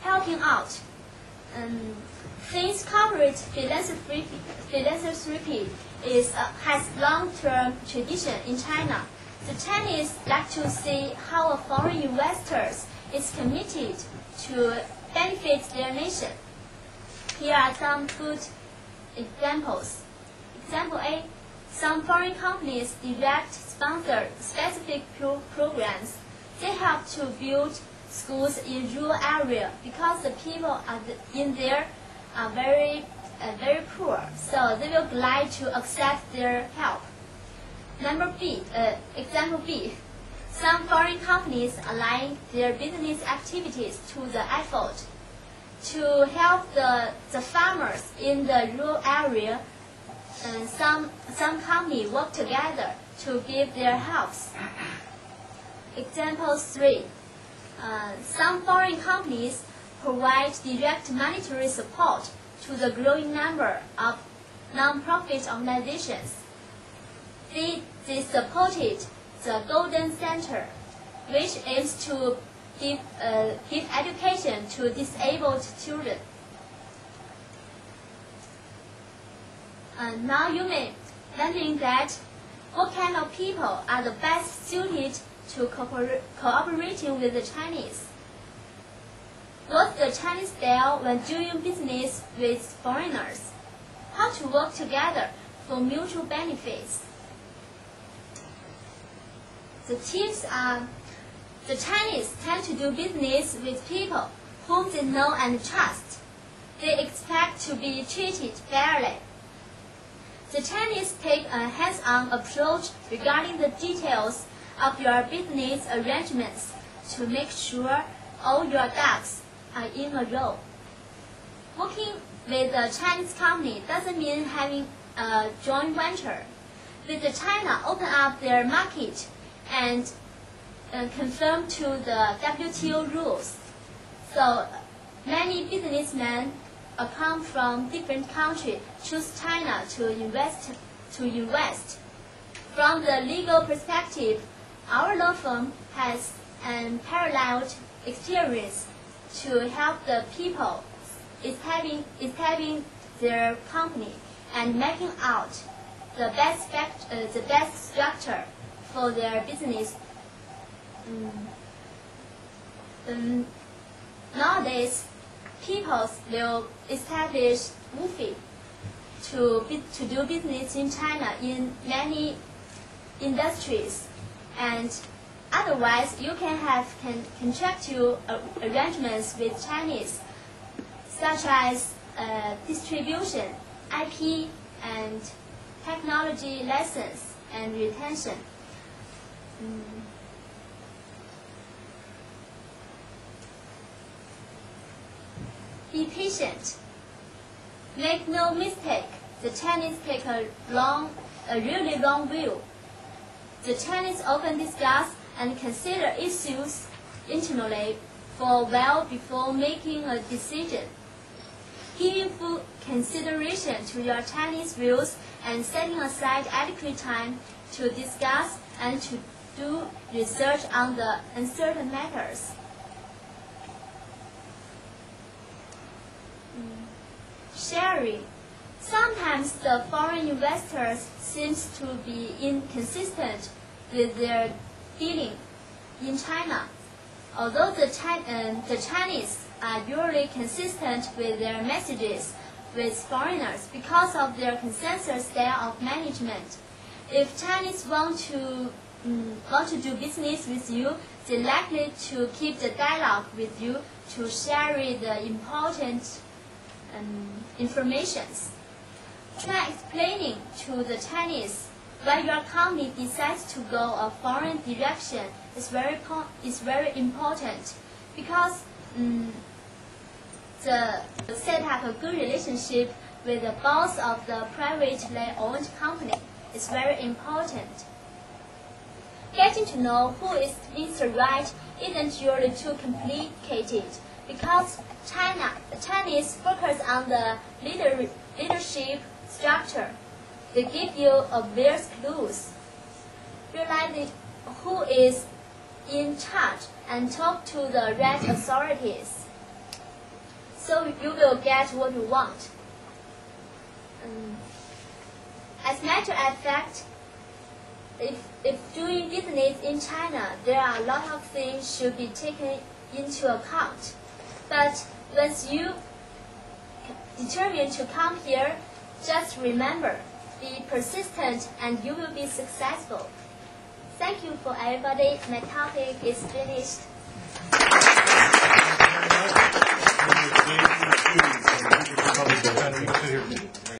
helping out. Since corporate philanthropy has long-term tradition in China, the Chinese like to see how a foreign investor is committed to benefit their nation. Here are some good examples. Example A, some foreign companies direct sponsor specific programs. They help to build schools in rural area because the people in there are very poor, so they will glad to accept their help. Example B, some foreign companies align their business activities to the effort to help the farmers in the rural area, and some companies work together to give their helps. Example 3, some foreign companies provide direct monetary support to the growing number of non-profit organizations. They supported the Golden Center, which aims to give education to disabled children. Now you may wondering that what kind of people are the best suited to cooperating with the Chinese? What's the Chinese style when doing business with foreigners? How to work together for mutual benefits? The tips are: the Chinese tend to do business with people whom they know and trust. They expect to be treated fairly. The Chinese take a hands-on approach regarding the details of your business arrangements to make sure all your ducks are in a row. Working with a Chinese company doesn't mean having a joint venture. With China open up their market and conform to the WTO rules. So many businessmen come from different countries choose China to invest. From the legal perspective, our law firm has unparalleled experience to help the people establishing their company and making out the best structure for their business. Nowadays, people will establish WFI to do business in China in many industries, and otherwise you can have contractual arrangements with Chinese, such as distribution, IP, and technology license and retention. Be patient. Make no mistake, the Chinese take a really long view. The Chinese often discuss and consider issues intimately for a while before making a decision. Giving full consideration to your Chinese views and setting aside adequate time to discuss and to do research on the uncertain matters. Sharing. Sometimes the foreign investors seems to be inconsistent with their dealing in China. Although the Chinese are usually consistent with their messages with foreigners because of their consensus style of management. If Chinese want to do business with you, they're likely to keep the dialogue with you to share the important informations. Try explaining to the Chinese why your company decides to go a foreign direction is very important, because the set up a good relationship with the boss of the privately owned company is very important. Getting to know who is the right isn't usually too complicated, because the Chinese focus on the leadership structure. They give you obvious clues. Realize who is in charge and talk to the right authorities. so you will get what you want. As a matter of fact, if doing business in China, there are a lot of things should be taken into account. But once you determine to come here, just remember, be persistent and you will be successful. Thank you for everybody. My topic is finished.